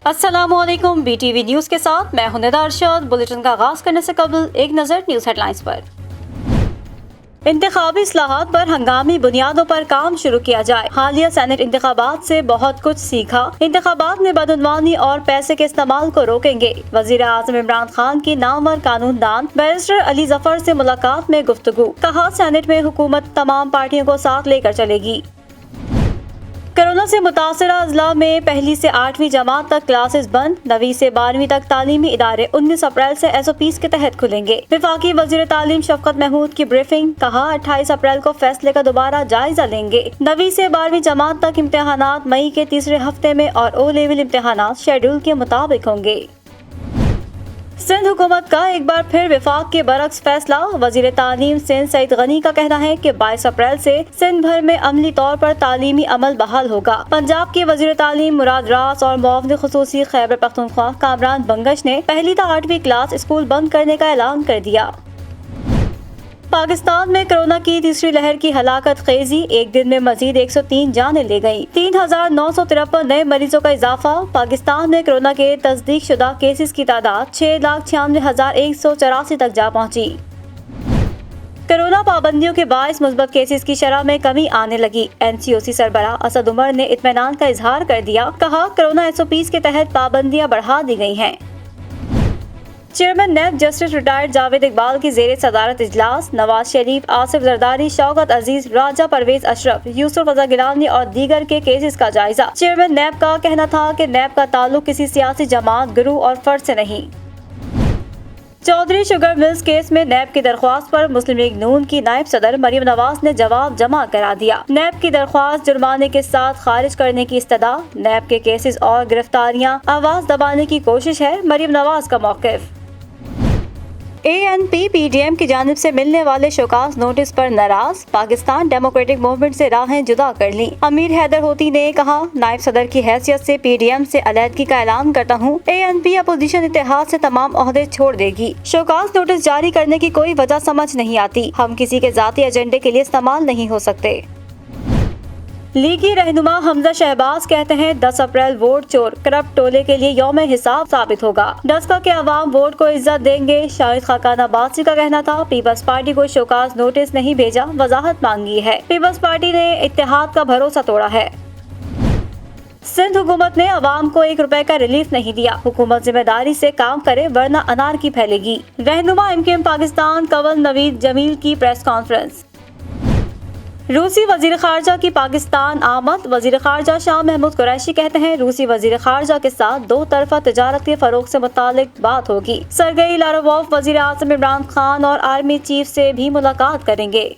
अस्सलामुअलैकुम, BTV news के साथ मैं हूं निदा अरशद। बुलेटिन का आगाज करने से कबल एक नज़र न्यूज़ हेडलाइंस पर। इंतखाबी इस्लाहात पर हंगामी बुनियादों पर काम शुरू किया जाए। हालिया सेनेट इंतखाबात से बहुत कुछ सीखा। इंतखाबात में बदउनवानी और पैसे के इस्तेमाल को रोकेंगे। वजीर आज़म इमरान खान की नामवर कानूनदान बैरिस्टर अली जफर से मुलाकात में गुफ्तगू। कहा, सेनेट में हुकूमत तमाम पार्टियों को साथ लेकर चलेगी। कोरोना से मुतासरा अजला में 1ली से 8वीं जमात तक क्लासेस बंद। 9वीं से 12वीं तक तालीमी इदारे 19 अप्रैल से SOPs के तहत खुलेंगे। वफाकी वजीर तालीम शफकत महमूद की ब्रीफिंग। कहा, 28 अप्रैल को फैसले का दोबारा जायजा लेंगे। 9वीं से 12वीं जमात तक इम्तिहानात मई के तीसरे हफ्ते में और O लेवल इम्तिहानात शेड्यूल के मुताबिक होंगे। सिंध हुकूमत का एक बार फिर विफाक के बरक्स फैसला। वजीर तालीम सिंध सईद गनी का कहना है कि 22 अप्रैल से सिंध भर में अमली तौर पर तालीमी अमल बहाल होगा। पंजाब के वजीर तालीम मुराद रास और मुआविन खुसूसी खैबर पख्तूनख्वा कामरान बंगश ने 1ली से 8वीं क्लास स्कूल बंद करने का ऐलान कर दिया। पाकिस्तान में कोरोना की तीसरी लहर की हलाकत खेजी। एक दिन में मजीद 103 जानें ले गयी। 3,953 नए मरीजों का इजाफा। पाकिस्तान में कोरोना के तस्दीक शुदा केसेस की तादाद 6,96,184 तक जा पहुंची। कोरोना पाबंदियों के बायस मुस्बत केसेस की शरह में कमी आने लगी। NCOC सरबराह असद उमर ने इत्मीनान का इजहार कर दिया। कहा, कोरोना SOPs के तहत पाबंदियां बढ़ा दी गई हैं। चेयरमैन नेब जस्टिस रिटायर्ड जावेद इकबाल की जेर सदारत इजलास। नवाज शरीफ, आसिफ जरदारी, शौकत अजीज, राजा परवेज अशरफ, यूसुफ रजा गिलानी और दीगर के केसेस का जायजा। चेयरमैन नेब का कहना था कि नेब का ताल्लुक किसी सियासी जमात, गिरोह और फर्द से नहीं। चौधरी शुगर मिल्स केस में नेब की दरख्वास्त पर मुस्लिम लीग नून की नायब सदर मरियम नवाज ने जवाब जमा करा दिया। नेब की दरख्वास्त जुर्माने के साथ खारिज करने की इस्तदा। नेब के केसेस और गिरफ्तारियां आवाज दबाने की कोशिश है, मरियम नवाज का मौक़िफ़। ANP PDM की जानिब से मिलने वाले शोकास नोटिस पर नाराज। पाकिस्तान डेमोक्रेटिक मूवमेंट से राहें जुदा कर ली। अमीर हैदर होती ने कहा, नायब सदर की हैसियत से PDM से अलहदगी का ऐलान करता हूँ। ANP अपोजिशन इत्तेहाद से तमाम ओहदे छोड़ देगी। शोकास नोटिस जारी करने की कोई वजह समझ नहीं आती। हम किसी के जाती एजेंडे के लिए इस्तेमाल नहीं हो सकते। लीगी रहनुमा हमजा शहबाज कहते हैं 10 अप्रैल वोट चोर करप्ट टोले के लिए यौम हिसाब साबित होगा। डस्का के अवाम वोट को इज्जत देंगे। शाहिद खाकान अब्बासी का कहना था, पीपल्स पार्टी को शोकास नोटिस नहीं भेजा, वजाहत मांगी है। पीपल्स पार्टी ने इत्तेहाद का भरोसा तोड़ा है। सिंध हुकूमत ने अवाम को 1 रुपए का रिलीफ नहीं दिया। हुकूमत जिम्मेदारी से काम करे वरना अनारकी फैलेगी। रहनुमा MKM पाकिस्तान कंवल नवीद जमील की प्रेस कॉन्फ्रेंस। रूसी वजीर खारजा की पाकिस्तान आमद। वजीर खारजा शाह महमूद कुरैशी कहते हैं, रूसी वजीर खारजा के साथ 2 तरफा तिजारत के फरोग से मुतालिक बात होगी। सरगई लारोवोफ वजीर आज़म इमरान खान और आर्मी चीफ से भी मुलाकात करेंगे।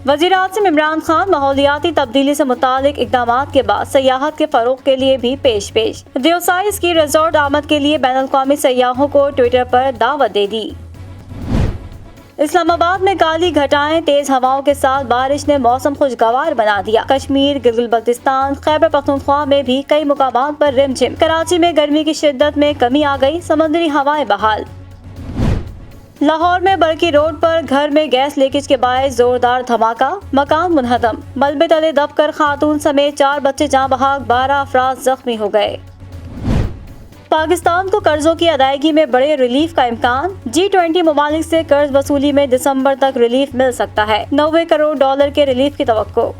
वजीर आज़म इमरान खान माहौलियाती तब्दीली से मुतालिक इक़दामात के बाद सयाहत के फरोग के लिए भी पेश। दियोसाइज की रिजॉर्ट आमद के लिए बैनुल अक़वामी सयाहों को ट्विटर पर दावत दे दी। इस्लामाबाद में काली घटाएं, तेज हवाओं के साथ बारिश ने मौसम खुशगवार बना दिया। कश्मीर, गिलगित बल्तिस्तान, खैबर पख्तूनख्वा में भी कई मुकामात पर रिमझिम। कराची में गर्मी की शिद्दत में कमी आ गई। समुद्री हवाएं बहाल। लाहौर में बरकी रोड पर घर में गैस लीकेज के बायस जोरदार धमाका, मकान मुनहदम। मलबे तले दबकर खातून समेत 4 बच्चे जाँ बहक, 12 अफराद जख्मी हो गए। पाकिस्तान को कर्जों की अदायगी में बड़े रिलीफ का इम्कान। G20 ममालिक से कर्ज वसूली में दिसंबर तक रिलीफ मिल सकता है। $90 करोड़ के रिलीफ की तवक्को।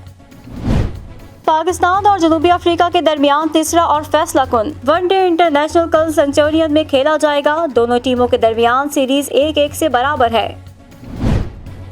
पाकिस्तान और जनूबी अफ्रीका के दरमियान तीसरा और फैसला कुन वनडे इंटरनेशनल कल सेंचुरियन में खेला जाएगा। दोनों टीमों के दरमियान सीरीज 1-1 से बराबर है।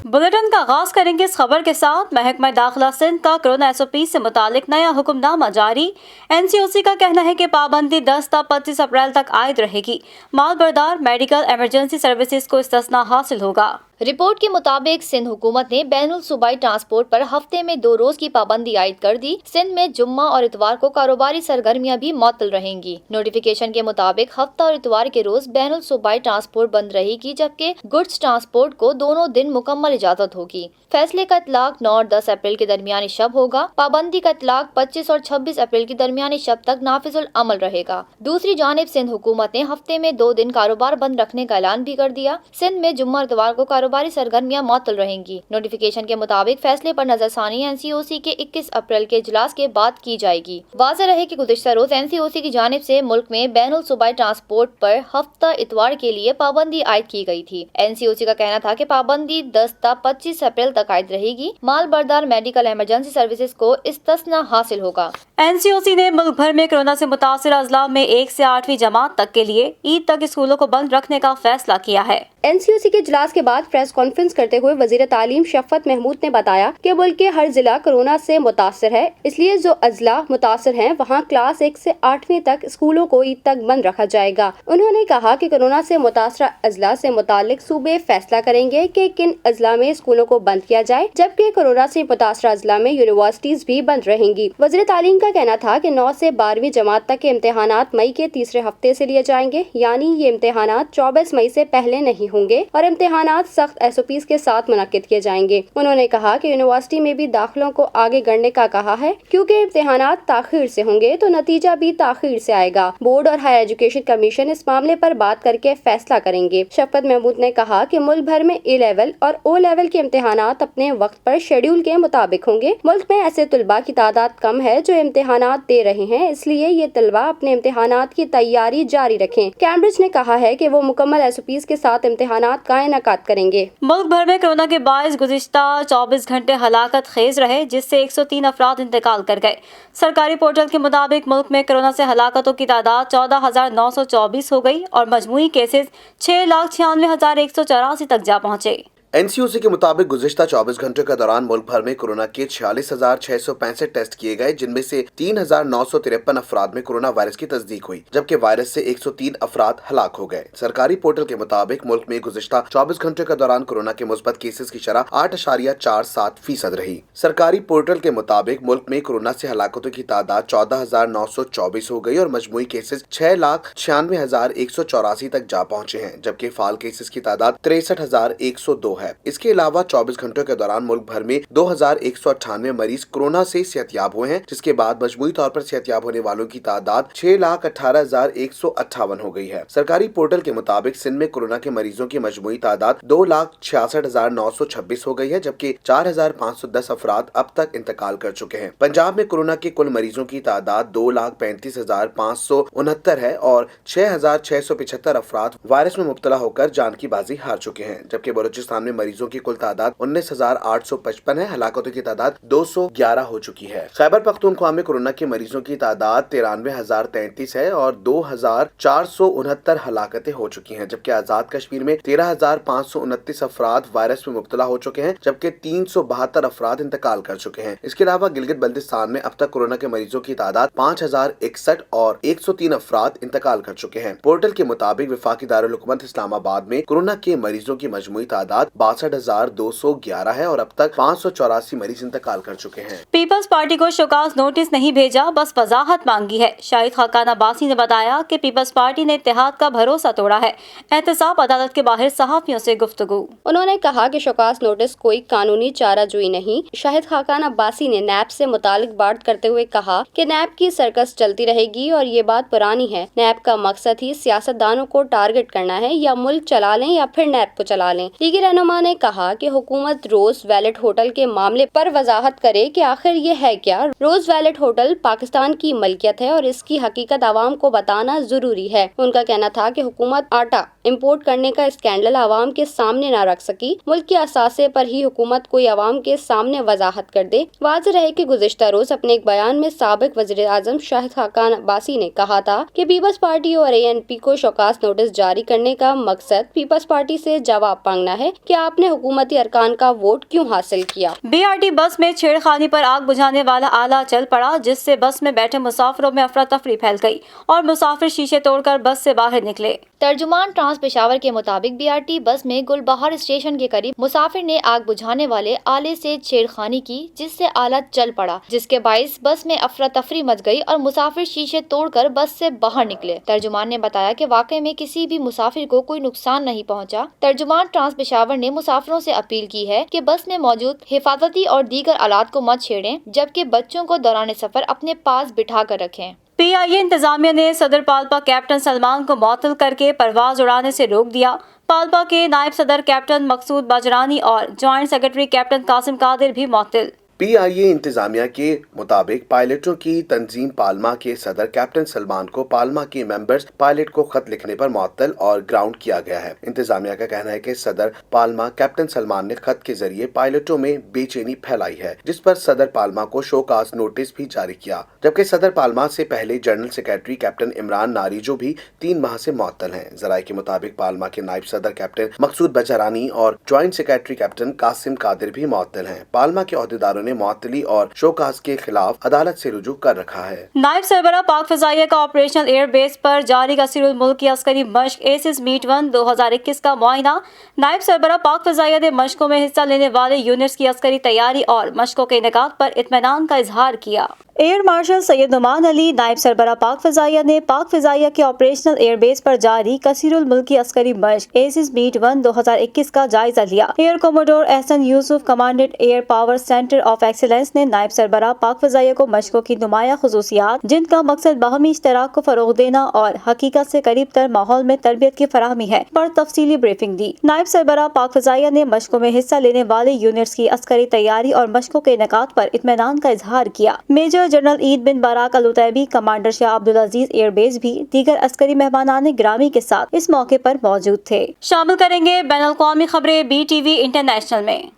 बुलेटिन का आगाज करेंगे इस खबर के साथ। महकमा दाखिला सिंध का कोरोना SOP से मुतालिक नया हुक्मनामा जारी। NCOC का कहना है कि पाबंदी 10 से 25 अप्रैल तक आयद रहेगी। मालबरदार मेडिकल इमरजेंसी सर्विसेज को इस्तिस्ना हासिल होगा। रिपोर्ट के मुताबिक सिंध हुकूमत ने बैनुल सूबाई ट्रांसपोर्ट पर हफ्ते में 2 रोज की पाबंदी आयद कर दी। सिंध में जुम्मा और इतवार को कारोबारी सरगर्मियां भी मुअत्तल रहेंगी। नोटिफिकेशन के मुताबिक हफ्ता और इतवार के रोज बैनुल सूबाई ट्रांसपोर्ट बंद रहेगी, जबकि गुड्स ट्रांसपोर्ट को दोनों दिन मुकम्मल इजाजत होगी। फैसले का इतलाक 9 और 10 अप्रैल के दरमियानी शब होगा। पाबंदी का इतलाक 25 और 26 अप्रैल की दरमियानी शब तक नाफिजुल अमल रहेगा। दूसरी जानिब सिंध हुकूमत ने हफ्ते में 2 दिन कारोबार बंद रखने का ऐलान भी कर दिया। सिंध में जुम्मा और इतवार को कारोबार कारोबारी सरगर्मियां मुअत्तल रहेंगी। नोटिफिकेशन के मुताबिक फैसले पर नजरसानी NCOC के 21 अप्रैल के इजलास के बाद की जाएगी। वाज़ेह रहे कि गुज़िश्ता रोज NCOC की जानिब से मुल्क में बैनुल सूबाई ट्रांसपोर्ट पर हफ्ता इतवार के लिए पाबंदी आयद की गई थी। NCOC का कहना था कि पाबंदी 10 ta 25 अप्रैल तक आयद रहेगी। माल बरदार मेडिकल इमरजेंसी सर्विसेज को इस्तिस्ना हासिल होगा। NCOC ने मुल्क भर में कोरोना से मुतासिर अजला में 1 से 8वीं जमात तक के लिए ईद तक स्कूलों को बंद रखने का फैसला किया है। NCOC के इजलास के बाद प्रेस कॉन्फ्रेंस करते हुए वजीर तालीम शफ़क़त महमूद ने बताया कि मुल्क के हर जिला कोरोना से मुतासिर है, इसलिए जो अजला मुतासिर हैं वहाँ क्लास 1 से 8वीं तक स्कूलों को ईद तक बंद रखा जाएगा। उन्होंने कहा कि कोरोना से मुतासरा अजला से मुतालिक सूबे फैसला करेंगे कि किन अजला में स्कूलों को बंद किया जाए, जबकि कोरोना से मुतासरा अजला में यूनिवर्सिटीज भी बंद रहेंगी। वजीर तालीम का कहना था कि 9 से 12वीं जमात तक के इम्तिहानात मई के तीसरे हफ्ते से लिए जाएंगे, यानी ये इम्तिहानात 24 मई से पहले नहीं होंगे और इम्तिहानात सख्त SOPs के साथ मुनक्किद किए जाएंगे। उन्होंने कहा कि यूनिवर्सिटी में भी दाखिलों को आगे गढ़ने का कहा है, क्योंकि इम्तिहानात ताखीर से होंगे तो नतीजा भी ताखीर से आएगा। बोर्ड और हायर एजुकेशन कमीशन इस मामले पर बात करके फैसला करेंगे। शफ़क़त महमूद ने कहा कि मुल्क भर में A लेवल और O लेवल के इम्तिहानात अपने वक्त पर शेड्यूल के मुताबिक होंगे। मुल्क में ऐसे तलबा की तादाद कम है जो इम्तिहानात दे रहे हैं, इसलिए ये तलबा अपने इम्तिहानात की तैयारी जारी रखें। कैम्ब्रिज ने कहा है कि वो मुकम्मल SOPs के साथ इम्तिहानात का इनेकाद करेंगे। मुल्क भर में कोरोना के बायस गुज़िश्ता 24 घंटे हलाकत खेज रहे, जिससे 103 अफराद इंतकाल कर गए। सरकारी पोर्टल के मुताबिक मुल्क में कोरोना से हलाकतों की तादाद 14,924 हो गई और मजमूई केसेस 6,96,184 तक जा पहुँचे। NCOC के मुताबिक गुज़िश्ता 24 घंटे के दौरान मुल्क भर में कोरोना के 46,665 टेस्ट किए गए, जिनमें से 3,953 अफराद में कोरोना वायरस की तस्दीक हुई, जबकि वायरस से 103 अफराद हलाक हो गए। सरकारी पोर्टल के मुताबिक मुल्क में गुज़िश्ता 24 घंटे के दौरान कोरोना के मुस्बत केसेस की शरह 8.47% रही। सरकारी पोर्टल के मुताबिक मुल्क में कोरोना से हलाकतों की तादाद 14,924 हो गई और मजमूई केसेस 6,96,184 तक जा पहुँचे हैं, जबकि फाल केसेस की तादाद 63,102 है। इसके अलावा 24 घंटों के दौरान मुल्क भर में 2,198 मरीज कोरोना से सेहतयाब हुए हैं, जिसके बाद मजमूई तौर पर सेहतयाब होने वालों की तादाद 6,18,158 हो गई है। सरकारी पोर्टल के मुताबिक सिंध में कोरोना के मरीजों की मजमूई तादाद 2,66,926 हो गई है, जबकि 4,510 अफराद अब तक इंतकाल कर चुके हैं। पंजाब में कोरोना के कुल मरीजों की तादाद 2,35,569 है और 6,675 अफराद वायरस में मुब्तला होकर जान की बाजी हार चुके हैं, जबकि बलूचिस्तान में मरीजों की कुल तादाद 19,855 है। हलाकतों की तादाद 211 हो चुकी है। खैबर पख्तूनख्वा में कोरोना के मरीजों की तादाद 93,033 है और 2,469 हलाकतें हो चुकी हैं, जबकि आजाद कश्मीर में 13,529 अफराद वायरस में मुब्तला हो चुके हैं, जबकि 372 अफराद इंतकाल कर चुके हैं। इसके अलावा गिलगित बल्तिस्तान में अब तक कोरोना के मरीजों की तादाद 5,061 और 103 अफराद इंतकाल कर चुके हैं। पोर्टल के मुताबिक वफाकी दारुल हुकूमत इस्लामाबाद में कोरोना के मरीजों की मजमूई तादाद 62,211 है और अब तक 584 मरीज इंतकाल कर चुके हैं। पीपल्स पार्टी को शोकाज नोटिस नहीं भेजा, बस वजाहत मांगी है। शाहिद खाकान अब्बासी ने बताया कि पीपल्स पार्टी ने इत्तेहाद का भरोसा तोड़ा है। एहतसाब अदालत के बाहर सहाफियों से गुफ्तगू। उन्होंने कहा कि शोकाज नोटिस कोई कानूनी चाराजोई नहीं। शाहिद खाकान अब्बासी ने नैब से मुतालिक बात करते हुए कहा कि नैब की सर्कस चलती रहेगी और ये बात पुरानी है। नैब का मकसद ही सियासतदानों को टारगेट करना है, या मुल्क चला लें या फिर नैब को चला लें। लीगी रहनुमा ने कहा कि हुकूमत रोज वैलेट होटल के मामले पर वजाहत करे कि आखिर ये है क्या। रोज वैलेट होटल पाकिस्तान की मलकियत है और इसकी हकीकत आवाम को बताना जरूरी है। उनका कहना था कि हुकूमत आटा इंपोर्ट करने का स्कैंडल आवाम के सामने न रख सकी। मुल्क के असासे पर ही हुकूमत कोई आवाम के सामने वजाहत कर दे। वाज़ेह रहे कि गुज़िश्ता रोज अपने एक बयान में साबिक वज़ीर आज़म शाहिद खाकान अब्बासी ने कहा था कि पीपल्स पार्टी और ANP को शोकास नोटिस जारी करने का मकसद पीपल्स पार्टी से जवाब मांगना है कि आपने हुकूमती अरकान का वोट क्यों हासिल किया। BRT बस में छेड़खानी पर आग बुझाने वाला आला चल पड़ा, जिससे बस में बैठे मुसाफिरों में अफरा तफरी फैल गई और मुसाफिर शीशे तोड़कर बस से बाहर निकले। तर्जुमान ट्रांस पेशावर के मुताबिक BRT बस में गुलबहार स्टेशन के करीब मुसाफिर ने आग बुझाने वाले आले से छेड़खानी की, जिससे आला चल पड़ा, जिसके बाइस बस में अफरा तफरी मच गई और मुसाफिर शीशे तोड़कर बस से बाहर निकले। तर्जुमान ने बताया कि वाकई में किसी भी मुसाफिर को कोई नुकसान नहीं पहुंचा। तर्जुमान ट्रांस पेशावर ने मुसाफिरों से अपील की है कि बस में मौजूद हिफाजती और दीगर आलात को मत छेड़ें, जबकि बच्चों को दौरान सफर अपने पास बिठा कर रखें। PIA इंतजामिया ने सदर पाल्पा कैप्टन सलमान को मुअत्तल करके परवाज उड़ाने से रोक दिया। पाल्पा के नायब सदर कैप्टन मकसूद बाजरानी और joint secretary captain Qasim Qadir भी मुअत्तल। PIA इंतजामिया के मुताबिक पायलटों की तंजीम पाल्मा के सदर कैप्टन सलमान को पाल्मा के मेंबर्स पायलट को खत लिखने पर मुअत्तल और ग्राउंड किया गया है। इंतजामिया का कहना है कि सदर पाल्मा कैप्टन सलमान ने खत के जरिए पायलटों में बेचैनी फैलाई है, जिस पर सदर पाल्मा को शोकाज नोटिस भी जारी किया, जबकि सदर पाल्मा से पहले general secretary captain Imran Narejo भी 3 माह से मुअत्तल हैं। जराये के मुताबिक पाल्मा के नायब सदर कैप्टन मकसूद बाजरानी और joint secretary captain Qasim Qadir भी मुअत्तल हैं। पाल्मा के अहदेदारों ने मुअत्तली और शोकाज के खिलाफ अदालत से रुजू कर रखा है। नायब सरबरा पाक फजाइया का ऑपरेशनल एयर बेस पर जारी कसीरुल मुल्क की अस्करी मश्क एसिस मीट 1 2021 का मुआयना। नायब सरबरा पाक फजाइया ने मशकों में हिस्सा लेने वाले यूनिट्स की अस्करी तैयारी और मशकों के इनेकाद पर इत्मीनान का इजहार किया। एयर मार्शल सैयद नुमान अली नायब सरबरा पाक फजाइया ने पाक फजाइया के ऑपरेशनल एयर बेस पर जारी कसीरुल मुल्क की अस्करी मश्क एसिस मीट 1 2021 का जायजा लिया। Air commodore Ehsan Yousuf commandant air power centre of excellence ने नायब सरबरा पाक फजाइया को मशकों की नुमाया खुसूसियात, जिनका मकसद बाहमी इश्तराक को फरोग देना और हकीकत से करीब तर माहौल में तरबियत की फराहमी है, पर तफसीली ब्रीफिंग दी। नायब सरबरा पाक फजाइया ने मशकों में हिस्सा लेने वाले यूनिट्स की अस्करी तैयारी और मशकों के इनेकाद पर इत्मीनान का इजहार किया। मेजर जनरल ईद बिन बाराक अल उतैबी, कमांडर शाह अब्दुल अजीज एयर बेस भी दीगर अस्करी मेहमानान ग्रामी के साथ इस मौके पर मौजूद थे। शामिल करेंगे बैनुल अक़वामी खबरें BTV इंटरनेशनल में।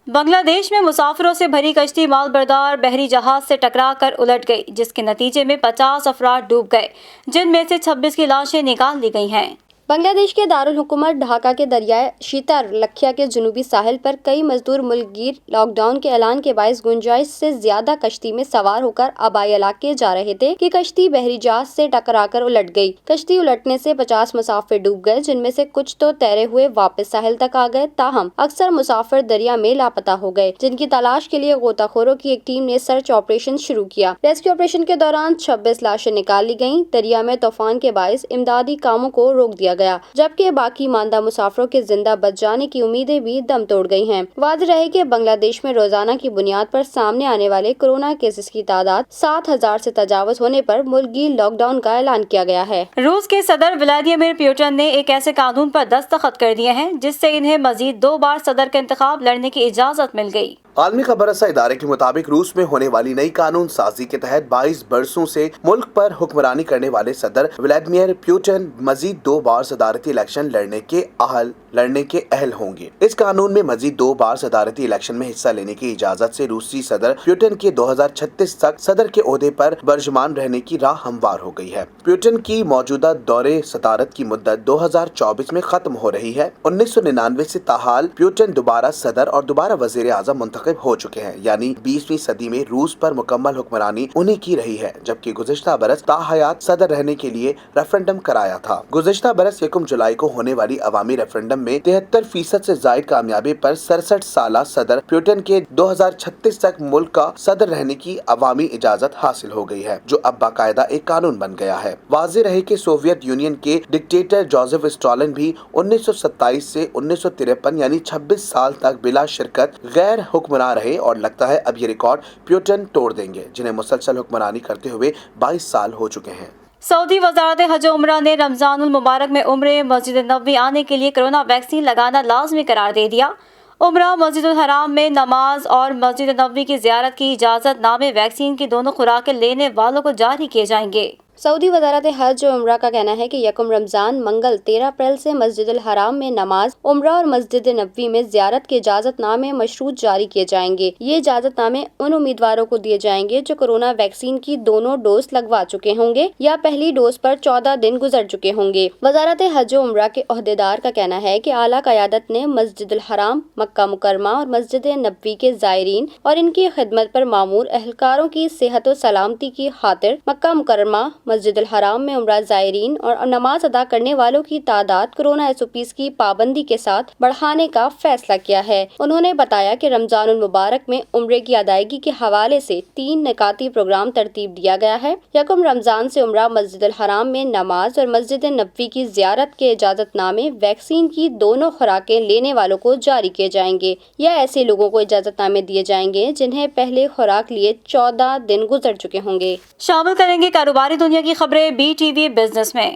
बांग्लादेश में मुसाफिरों से भरी कश्ती मालबरदार बहरी जहाज से टकराकर उलट गई, जिसके नतीजे में 50 अफराद डूब गए, जिनमें से 26 की लाशें निकाल ली गई हैं। बांग्लादेश के दारुल हुकूमत ढाका के दरियाए शीतर लखिया के जुनूबी साहिल पर कई मजदूर मुल्कगीर लॉकडाउन के ऐलान के बायस गुंजाइश से ज्यादा कश्ती में सवार होकर आबाई इलाके जा रहे थे कि कश्ती बहरी जहाज से टकराकर उलट गई। कश्ती उलटने से 50 मुसाफिर डूब गए, जिनमें से कुछ तो तैरे हुए वापस साहिल तक आ गए, ताहम अक्सर मुसाफिर दरिया में लापता हो गए, जिनकी तलाश के लिए गोताखोरों की एक टीम ने सर्च ऑपरेशन शुरू किया। रेस्क्यू ऑपरेशन के दौरान 26 लाशें निकाल ली गयी। दरिया में तूफान के बायस इमदादी कामों को रोक दिया गया, जबकि बाकी मानदा मुसाफिरों के जिंदा बच जाने की उम्मीदें भी दम तोड़ गई हैं। वाज़ेह रहे कि बांग्लादेश में रोजाना की बुनियाद पर सामने आने वाले कोरोना केसेस की तादाद 7,000 से तजावुज होने पर मुल्की लॉकडाउन का ऐलान किया गया है। रूस के सदर व्लादिमीर पुतिन ने एक ऐसे कानून पर दस्तखत कर दिए हैं जिससे इन्हें मजीद 2 बार सदर का इंतखाब लड़ने की इजाजत मिल गई। आलमी खबर रसा इदारे के मुताबिक रूस में होने वाली नई कानून साजी के तहत 22 बरसों से मुल्क पर हुक्मरानी करने वाले सदर व्लादिमीर पुतिन मजीद 2 बार सदारती इलेक्शन लड़ने के अहल होंगे। इस कानून में मजीद 2 बार सदारती इलेक्शन में हिस्सा लेने की इजाजत से रूसी सदर पुतिन के 2036 तक सदर के ओहदे पर बर्जमान रहने की राह हमवार हो गई है। पुतिन की मौजूदा दौरे सदारत की मुद्दत 2024 में खत्म हो रही है। 1999 से ताहाल पुतिन दोबारा सदर और दोबारा वजीर आजम मुंतखब हो चुके हैं, यानी 20वीं सदी में रूस पर मुकम्मल हुक्मरानी उन्हीं की रही है, जबकि गुज़िश्ता बरस ताहयात सदर रहने के लिए रेफरेंडम कराया था। गुज़िश्ता बरस 1 जुलाई को होने वाली अवामी रेफरेंडम में 73% से जायद कामयाबी पर 67 साला सदर पुतिन के 2036 तक मुल्क का सदर रहने की अवामी इजाजत हासिल हो गई है, जो अब बाकायदा एक कानून बन गया है। वाज़ेह रहे कि सोवियत यूनियन के डिक्टेटर जोसेफ स्टालिन भी 1927 से 1953 यानी 26 साल तक बिला शिरकत गैर हुक्मरान रहे, और लगता है अब ये रिकॉर्ड पुतिन तोड़ देंगे, जिन्हें मुसलसल हुक्मरानी करते हुए 22 साल हो चुके हैं। सऊदी वजारत हज उम्रा ने रमजानुल मुबारक में उम्रे मस्जिद नबवी आने के लिए कोरोना वैक्सीन लगाना लाजमी करार दे दिया। उम्रा मस्जिदुल हराम में नमाज और मस्जिद नबवी की ज़ियारत की इजाज़त नामे वैक्सीन की दोनों खुराकें लेने वालों को जारी किए जाएंगे। सऊदी वजारत हज और उम्रा का कहना है कि यकम रमजान मंगल 13 अप्रैल से मस्जिदुल हराम में नमाज, उम्रा और मस्जिद नबवी में ज़ियारत के इजाज़तनामे मशरूत जारी किए जाएंगे। ये इजाज़तनामे उन उम्मीदवारों को दिए जाएंगे जो कोरोना वैक्सीन की दोनों डोज लगवा चुके होंगे या पहली डोज पर 14 दिन गुजर चुके होंगे। वजारत हज और उम्रा के अहदेदार का कहना है कि आला क़यादत ने मस्जिदुल हराम, मक्का मुकरमा और मस्जिद नबवी के ज़ायरीन और इनकी खिदमत पर मामूर एहलकारों की सेहत और सलामती की खातिर मक्का मुकरमा, مسجد الحرام میں عمرہ زائرین اور نماز ادا کرنے والوں کی تعداد کورونا SOPs کی پابندی کے ساتھ بڑھانے کا فیصلہ کیا ہے۔ انہوں نے بتایا کہ رمضان المبارک میں عمرے کی ادائیگی کے حوالے سے 3 نکاتی پروگرام ترتیب دیا گیا ہے۔ یکم رمضان سے عمرہ مسجد الحرام میں نماز اور مسجد نبوی کی زیارت کے اجازت نامے ویکسین کی دونوں خوراکیں لینے والوں کو جاری کیے جائیں گے یا ایسے لوگوں کو اجازت نامے دیے جائیں گے جنہیں پہلے خوراک لیے 14 دن گزر چکے ہوں گے۔ شامل کریں گے کاروباری دنیا کی خبریں BTV بزنس میں۔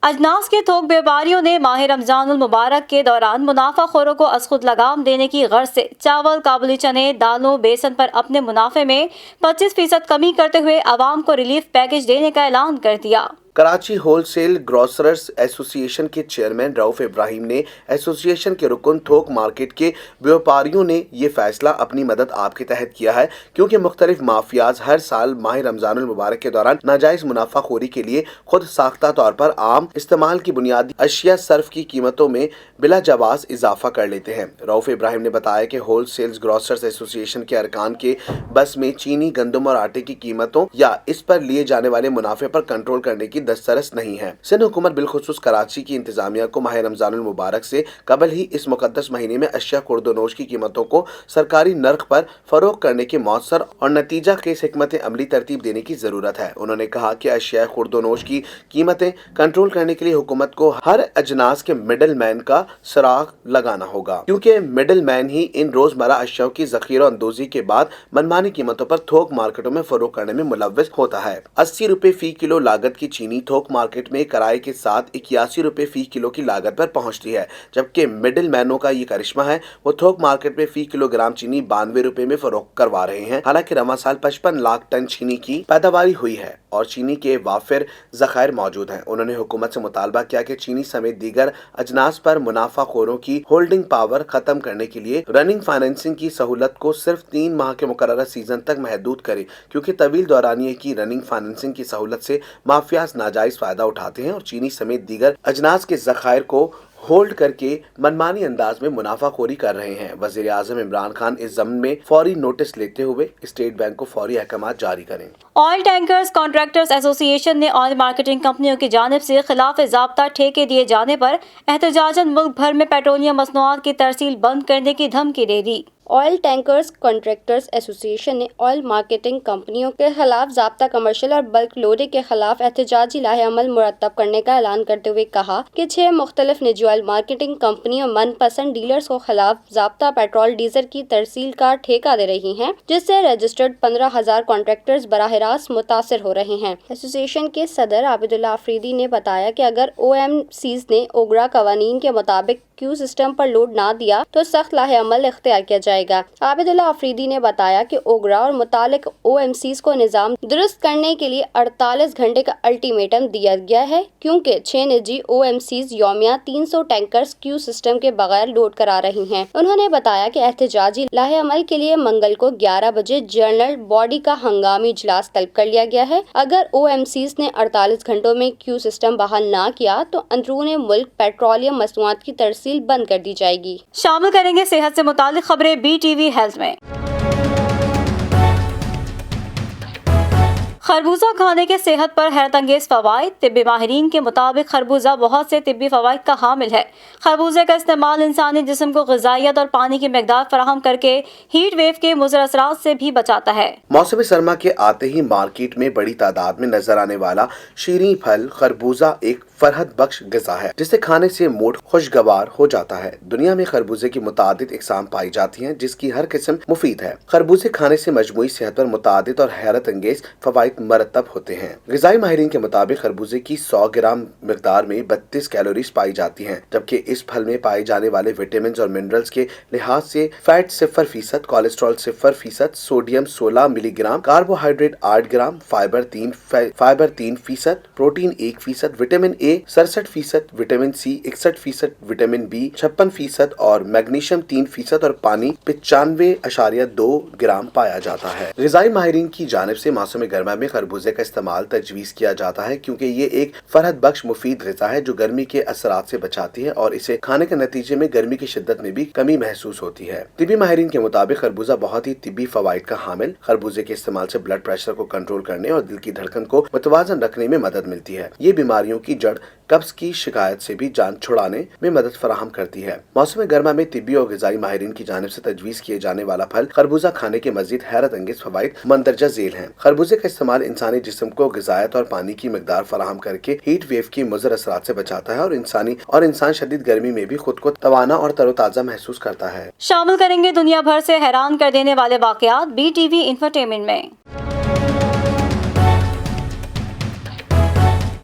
اجناس کے تھوک بیپاریوں نے ماہ رمضان المبارک کے دوران منافع خوروں کو از خود لگام دینے کی غرض سے چاول، کابلی چنے، دالوں، بیسن پر اپنے منافع میں 25% کمی کرتے ہوئے عوام کو ریلیف پیکج دینے کا اعلان کر دیا۔ کراچی ہول سیل گروسرز ایسوسی ایشن کے چیئرمین رؤف ابراہیم نے ایسوسی ایشن کے رکن تھوک مارکیٹ کے بیوپاریوں نے یہ فیصلہ اپنی مدد آپ کے تحت کیا ہے کیونکہ مختلف مافیاز ہر سال ماہ رمضان المبارک کے دوران ناجائز منافع خوری کے لیے خود ساختہ طور پر عام استعمال کی بنیادی اشیاء صرف کی قیمتوں میں بلا جواز اضافہ کر لیتے ہیں۔ رؤف ابراہیم نے بتایا کہ ہول سیلز گروسرز ایسوسی ایشن کے ارکان کے بس میں چینی، گندم اور آٹے کی قیمتوں یا اس پر لیے جانے والے منافع پر کنٹرول کرنے کی دسترس نہیں ہے۔ سندھ حکومت بالخصوص کراچی کی انتظامیہ کو ماہ رمضان المبارک سے قبل ہی اس مقدس مہینے میں اشیاء خورد و نوش کی قیمتوں کو سرکاری نرخ پر فروغ کرنے کے مؤثر اور نتیجہ خیز حکمت عملی ترتیب دینے کی ضرورت ہے۔ انہوں نے کہا کہ اشیاء خورد و نوش کی قیمتیں کنٹرول کرنے کے لیے حکومت کو ہر اجناس کے مڈل مین کا سراغ لگانا ہوگا کیونکہ مڈل مین ہی ان روزمرہ اشیاء کی ذخیرہ اندوزی کے بعد منمانی قیمتوں پر تھوک مارکیٹوں میں فروغ کرنے میں ملوث ہوتا ہے۔ 80 روپے فی کلو لاگت کی چینی تھوک مارکیٹ میں کرائے کے ساتھ 81 روپے فی کلو کی لاگت پر پہنچتی ہے، جبکہ مڈل مینوں کا یہ کرشمہ ہے، وہ تھوک مارکیٹ میں فی کلو گرام چینی 92 روپے میں فروخت کروا رہے ہیں۔ حالانکہ رواں سال 55 لاکھ ٹن چینی کی پیداواری ہوئی ہے اور چینی کے وافر ذخائر موجود ہیں۔ انہوں نے حکومت سے مطالبہ کیا کہ چینی سمیت دیگر اجناس پر منافع خوروں کی ہولڈنگ پاور ختم کرنے کے لیے رننگ فائنینسنگ کی سہولت کو صرف 3 ماہ کے مقررہ سیزن تک محدود کرے کیونکہ طویل دورانیے کی رننگ فائنینسنگ کی سہولت سے مافیاز ناجائز فائدہ اٹھاتے ہیں اور چینی سمیت دیگر اجناس کے ذخائر کو ہولڈ کر کے منمانی انداز میں منافع خوری کر رہے ہیں۔ وزیر اعظم عمران خان اس ضمن میں فوری نوٹس لیتے ہوئے اسٹیٹ بینک کو فوری احکامات جاری کریں۔ آئل ٹینکرز کانٹریکٹرز ایسوسی ایشن نے آئل مارکیٹنگ کمپنیوں کی جانب سے خلاف ضابطہ ٹھیکے دیے جانے پر احتجاجاً ملک بھر میں پیٹرولیم مصنوعات کی ترسیل بند کرنے کی دھمکی دے دی۔ آئل ٹینکرز کانٹریکٹرز ایسوسی ایشن نے آئل مارکیٹنگ کمپنیوں کے خلاف ضابطہ کمرشل اور بلک لوڈنگ کے خلاف احتجاجی لاہ عمل مرتب کرنے کا اعلان کرتے ہوئے کہا کہ 6 مختلف نجی آئل مارکیٹنگ کمپنیوں من پسند ڈیلرز کو خلاف ضابطہ پیٹرول ڈیزل کی ترسیل کا ٹھیکہ دے رہی ہیں، جس سے رجسٹرڈ 15,000 کانٹریکٹرز براہ راست متاثر ہو رہے ہیں۔ ایسوسی ایشن کے صدر عابد اللہ آفریدی نے بتایا کہ اگر OMCs نے اوگرا قوانین کے مطابق کیو سسٹم پر لوڈ نہ دیا تو سخت لاہ عمل اختیار کیا جائے گا۔ عابد اللہ آفریدی نے بتایا کہ اوگرا اور متعلق OMCs کو نظام درست کرنے کے لیے 48 گھنٹے کا الٹیمیٹم دیا گیا ہے کیونکہ 6 نجی OMCs یومیہ 300 ٹینکرز کیو سسٹم کے بغیر لوڈ کرا رہی ہیں۔ انہوں نے بتایا کہ احتجاجی لاہ عمل کے لیے منگل کو 11 بجے جنرل باڈی کا ہنگامی اجلاس طلب کر لیا گیا ہے۔ اگر OMCs نے 48 گھنٹوں میں کیو سسٹم بحال نہ کیا تو اندرون ملک پیٹرولیم مصنوعات کی ترسیل بند کر دی جائے گی۔ شامل کریں گے صحت سے متعلق خبریں BTV ہیلتھ میں۔ خربوزہ کھانے کے صحت پر حیرت انگیز فوائد۔ طبی ماہرین کے مطابق خربوزہ بہت سے طبی فوائد کا حامل ہے۔ خربوزے کا استعمال انسانی جسم کو غذائیت اور پانی کی مقدار فراہم کر کے ہیٹ ویو کے مضر اثرات سے بھی بچاتا ہے۔ موسم سرما کے آتے ہی مارکیٹ میں بڑی تعداد میں نظر آنے والا شیریں پھل خربوزہ ایک فرحت بخش غذا ہے جسے کھانے سے موڈ خوشگوار ہو جاتا ہے۔ دنیا میں خربوزے کی متعدد اقسام پائی جاتی ہیں جس کی ہر قسم مفید ہے۔ خربوزے کھانے سے مجموعی صحت پر متعدد اور حیرت انگیز فوائد مرتب ہوتے ہیں۔ غذائی ماہرین کے مطابق خربوزے کی 100 گرام مقدار میں 32 کیلوریز پائی جاتی ہیں، جبکہ اس پھل میں پائے جانے والے وٹامنز اور منرلز کے لحاظ سے fat 0%، cholesterol 0%، sodium 16 milligram, carbohydrate 8 gram, fibre 3%، protein 1%، vitamin A A 67%, vitamin C 61%, vitamin B 56% और मैग्नीशियम 3% और पानी 95.2 ग्राम पाया जाता है। ग़िज़ाई माहिरीन की जानिब से मौसम गर्मा में खरबूजे का इस्तेमाल तजवीज़ किया जाता है क्योंकि ये एक फरहत बख्श मुफीद ग़िज़ा है जो गर्मी के असरात से बचाती है और इसे खाने के नतीजे में गर्मी की शिद्दत में भी कमी महसूस होती है। तिब्बी माहिरीन के मुताबिक खरबूजा बहुत ही तिब्बी फवाइद का हामिल। खरबूजे के इस्तेमाल से ब्लड प्रेशर को कंट्रोल करने और दिल की धड़कन को मुतवाज़न रखने में मदद मिलती है। ये बीमारियों की जड़ कब्ज की शिकायत से भी जान छुड़ाने में मदद फराहम करती है। मौसम गर्मा में तिब्बी और ग़िज़ाई माहिरीन की जानिब से तजवीज़ किए जाने वाला फल खरबूजा खाने के मज़ीद हैरत अंगेज़ फवाइद मंदरजा झेल हैं। खरबूजे का इस्तेमाल इंसानी जिस्म को ग़िज़ायत और पानी की मिकदार फराहम करके हीट वेव की मुज़र असरात से बचाता है और इंसान शदीद गर्मी में भी खुद को तवाना और तरोताज़ा महसूस करता है। शामिल करेंगे दुनिया भर से हैरान कर देने वाले वाक़यात BTV इंफरटेनमेंट में।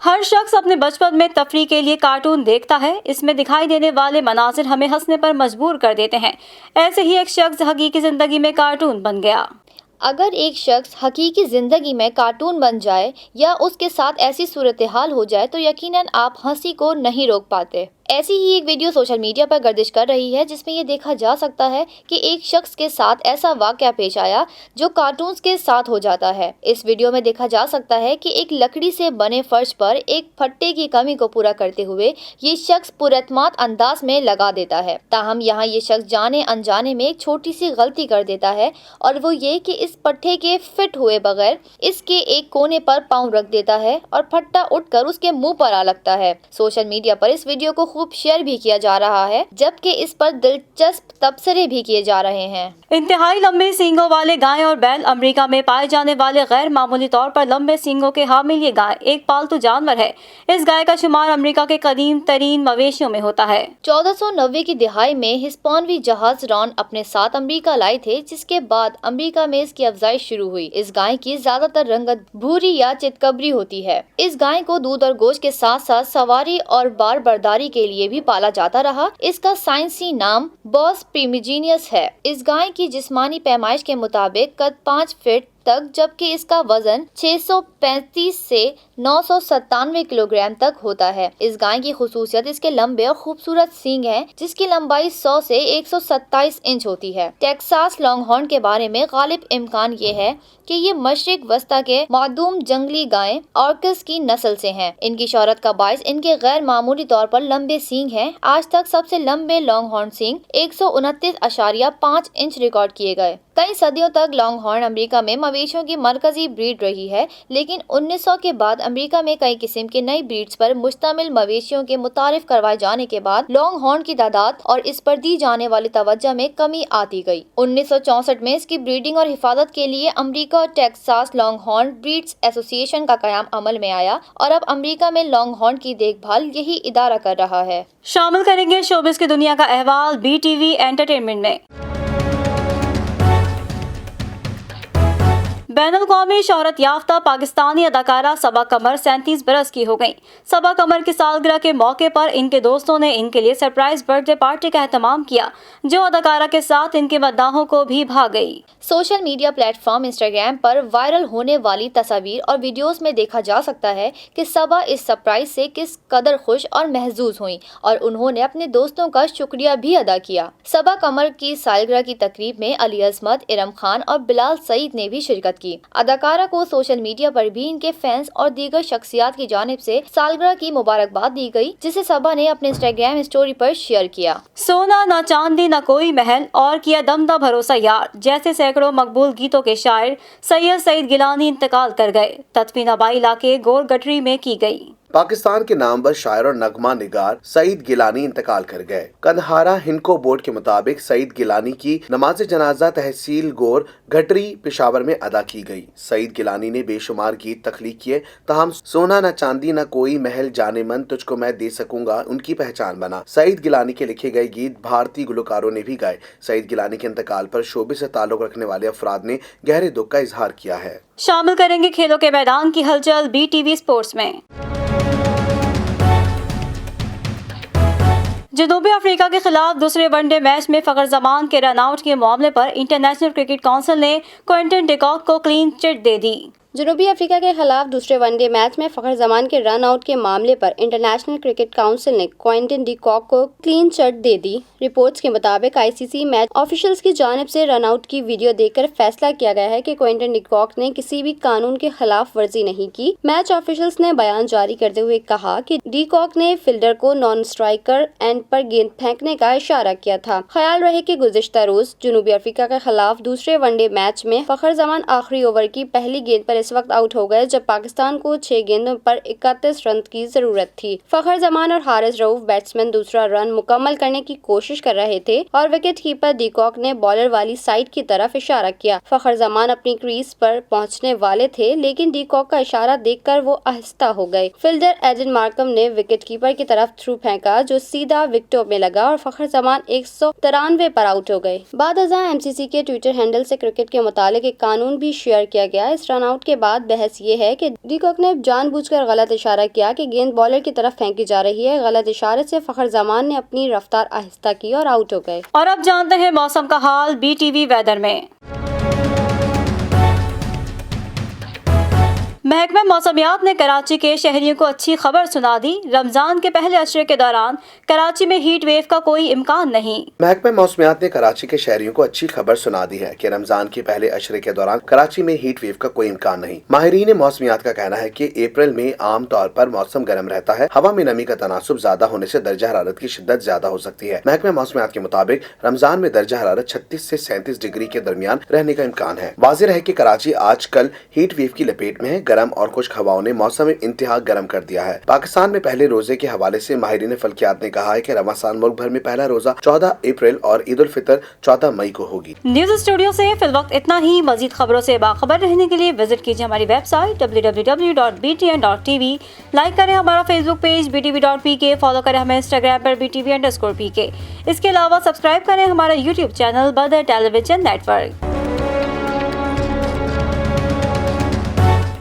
हर शख्स अपने बचपन में तफरीह के लिए कार्टून देखता है। इसमें दिखाई देने वाले मनाज़िर हमें हंसने पर मजबूर कर देते हैं। ऐसे ही एक शख्स हकीकी ज़िंदगी में कार्टून बन गया। अगर एक शख्स हकीकी ज़िंदगी में कार्टून बन जाए या उसके साथ ऐसी सूरत हाल हो जाए तो यकीनन आप हंसी को नहीं रोक पाते। ऐसी ही एक वीडियो सोशल मीडिया पर गर्दिश कर रही है जिसमें ये देखा जा सकता है कि एक शख्स के साथ ऐसा वाक़या पेश आया जो कार्टून्स के साथ हो जाता है। इस वीडियो में देखा जा सकता है कि एक लकड़ी से बने फर्श पर एक फट्टे की कमी को पूरा करते हुए ये शख्स पुरअतमाद अंदाज में लगा देता है। ताहम यहाँ ये शख्स जाने अनजाने में एक छोटी सी गलती कर देता है और वो ये कि इस पट्टे के फिट हुए बगैर इसके एक कोने पर पाँव रख देता है और फट्टा उठकर उसके मुंह पर आ लगता है। सोशल मीडिया पर इस वीडियो को खूब शेयर भी किया जा रहा है जबकि इस पर दिलचस्प तबसरे भी किए जा रहे हैं। इंतहाई लंबे सींगों वाले गाय और बैल अमेरिका में पाए जाने वाले गैर मामूली तौर पर लंबे सींगों के हामिल ये गाय एक पालतू जानवर है। इस गाय का शुमार अमेरिका के कदीम तरीन मवेशियों में होता है। 1490 की दिहाई में हिस्पानवी जहाज रॉन अपने साथ अमेरिका लाए थे जिसके बाद अमेरिका में इसकी अफजाइश शुरू हुई। इस गाय की ज्यादातर रंगत भूरी या चितकबरी होती है। इस गाय को दूध और गोश्त के साथ साथ सवारी और बार बर्दारी के लिए भी पाला जाता रहा। इसका साइंसी नाम बॉस प्रिमिजीनियस है। इस गाय की जिस्मानी पैमाइश के मुताबिक कद 5 फीट तक जबकि इसका वजन 635 से 997 किलोग्राम तक होता है। इस गाय की खुसूसियत इसके लंबे और खूबसूरत सींग हैं जिसकी लंबाई 100 से 127 इंच होती है। टेक्सास लॉन्गहॉर्न के बारे में गालिब इम्कान ये है कि ये मशरिक वस्ता के मादूम जंगली गाय ऑर्किस की नस्ल से हैं। इनकी शोहरत का बायस इनके गैर मामूली तौर पर लंबे सींग हैं। आज तक सबसे लंबे लॉन्गहॉर्न सींग 129.5 इंच रिकॉर्ड किए गए। कई सदियों तक लॉन्गहॉर्न अमेरिका में मवेशियों की मरकजी ब्रीड रही है, लेकिन 1900 के बाद अमेरिका में कई किस्म के नई ब्रीड्स पर मुश्तमिल मवेशियों के मुतारिफ करवाए जाने के बाद लॉन्गहॉर्न की तादाद और इस पर दी जाने वाली तवज्जो में कमी आती गई। 1964 में इसकी ब्रीडिंग और हिफाजत के लिए अमेरिका और टेक्सास लॉन्गहॉर्न ब्रीड्स एसोसिएशन का कयाम अमल में आया और अब अमेरिका में लॉन्गहॉर्न की देखभाल यही इदारा कर रहा है। शामिल करेंगे शोबिस की दुनिया का अहवाल BTV एंटरटेनमेंट में। बैनुल-अक़वामी शोहरत याफ्ता पाकिस्तानी अदाकारा सबा कमर 37 बरस की हो गईं। सबा कमर की सालगिरह के मौके पर इनके दोस्तों ने इनके लिए सरप्राइज बर्थडे पार्टी का एहतमाम किया जो अदाकारा के साथ इनके मद्दाहों को भी भा गई। सोशल मीडिया प्लेटफॉर्म इंस्टाग्राम पर वायरल होने वाली तस्वीर और वीडियोस में देखा जा सकता है कि सबा इस सरप्राइज से किस कदर खुश और महजूज हुई और उन्होंने अपने दोस्तों का शुक्रिया भी अदा किया। सबा कमर की सालगिरह की तकरीब में अली अज़मत, इरम खान और बिलाल सईद ने भी शिरकत की। अदाकारा को सोशल मीडिया पर भी इनके फैंस और दीगर शख्सियात की जानिब से सालगिरह की मुबारकबाद दी गई, जिसे सबा ने अपने इंस्टाग्राम स्टोरी पर शेयर किया। सोना ना चांदी ना कोई महल और किया दमदा भरोसा यार जैसे सैकड़ों मकबूल गीतों के शायर सैयद सईद गिलानी इंतकाल कर गए। तदफीन आबाई इलाके गोर गटरी में की गई। पाकिस्तान के नामवर शायर और नगमा निगार सईद गिलानी इंतकाल कर गए। कंधारा हिंको बोर्ड के मुताबिक सईद गिलानी की नमाज जनाजा तहसील गोर घटरी पेशावर में अदा की गई। सईद गिलानी ने बेशुमार गीत तख्लीक किए, ताहम सोना न चांदी न कोई महल जाने मन तुझको मैं दे सकूंगा उनकी पहचान बना। सईद गिलानी के लिखे गए गीत भारतीय गुलकारों ने भी गाए। सईद गिलानी के इंतकाल पर शोबे से ताल्लुक रखने वाले अफराद ने गहरे दुख का इजहार किया है। शामिल करेंगे खेलों के मैदान की हलचल BTV स्पोर्ट्स में। जनूबी अफ्रीका के खिलाफ दूसरे वनडे मैच में फखर जमान के रन आउट के मामले पर इंटरनेशनल क्रिकेट काउंसिल ने क्विंटन डिकॉक को क्लीन चिट दे दी। जनूबी अफ्रीका के खिलाफ दूसरे वनडे मैच में फखर जमान के रन आउट के मामले पर इंटरनेशनल क्रिकेट काउंसिल ने क्विंटन डी कॉक को क्लीन चिट दे दी। रिपोर्ट्स के मुताबिक आईसीसी मैच ऑफिशियल्स की जानिब से रन आउट की वीडियो देखकर फैसला किया गया है कि क्विंटन डी कॉक ने किसी भी कानून के खिलाफ वर्जी नहीं की। मैच ऑफिशियल्स ने बयान जारी करते हुए कहा कि डी कॉक ने फील्डर को नॉन स्ट्राइकर एंड पर गेंद फेंकने का इशारा किया था। ख्याल रहे कि गुज़िश्ता रोज जनूबी अफ्रीका के खिलाफ दूसरे वनडे मैच में फखर जमान आखिरी ओवर की पहली गेंद पर इस वक्त आउट हो गए जब पाकिस्तान को 6 गेंदों पर 31 रन की जरूरत थी। फखर जमान और हारिस रऊफ बैट्समैन दूसरा रन मुकम्मल करने की कोशिश कर रहे थे और विकेट कीपर डी कॉक ने बॉलर वाली साइड की तरफ इशारा किया। फखर जमान अपनी क्रीज पर पहुंचने वाले थे लेकिन डी कॉक का इशारा देखकर वो आहिस्ता हो गए। फील्डर एडन मार्कम ने विकेट कीपर की तरफ थ्रू फेंका जो सीधा विकेटों में लगा और फखर जमान 193 पर आउट हो गए। बाद एमसीसी के ट्विटर हैंडल से क्रिकेट के मुतालिक एक कानून भी शेयर किया गया। इस रन आउट के बाद बहस ये है कि डी कॉक ने जानबूझकर गलत इशारा किया कि गेंद बॉलर की तरफ फेंकी जा रही है। गलत इशारे से फखर जमान ने अपनी रफ्तार आहिस्ता की और आउट हो गए। और अब जानते हैं मौसम का हाल BTV वेदर में। महकमा मौसमियात ने कराची के शहरियों को अच्छी खबर सुना दी। रमजान के पहले अशरे के दौरान कराची में हीट वेव का कोई इम्कान नहीं। महकमा मौसमियात ने कराची के शहरियों को अच्छी खबर सुना दी है कि रमजान के पहले अशरे के दौरान कराची में हीट वेव का कोई इम्कान नहीं। माहिरीन मौसमियात का कहना है कि अप्रैल में आम तौर पर मौसम गर्म रहता है। हवा में नमी का तनासुब ज्यादा होने से दर्जा हरारत की शिद्दत ज्यादा हो सकती है। महकमा मौसमियात के मुताबिक रमजान में दर्जा हरारत 36 से 37 डिग्री के दरमियान रहने का इम्कान है। वाज़ेह है कि कराची आजकल हीट वेव की लपेट में है। गर्म और खुश्क हवाओं ने मौसम इंतहा गर्म कर दिया है। पाकिस्तान में पहले रोजे के हवाले से माहिरीन फल्कियात ने कहा है कि रमजान मुल्क भर में पहला रोजा 14 अप्रैल और ईद उल फितर 14 मई को होगी। न्यूज स्टूडियो से फिल वक्त इतना ही। मजीद खबरों से बाखबर रहने के लिए विजिट कीजिए हमारी वेबसाइट www.btn.tv। लाइक करें हमारा फेसबुक पेज btv.pk। फॉलो करें हमें इंस्टाग्राम पर btv_pk। इसके अलावा सब्सक्राइब करें हमारा यूट्यूब चैनल बदर टेलीविजन नेटवर्क।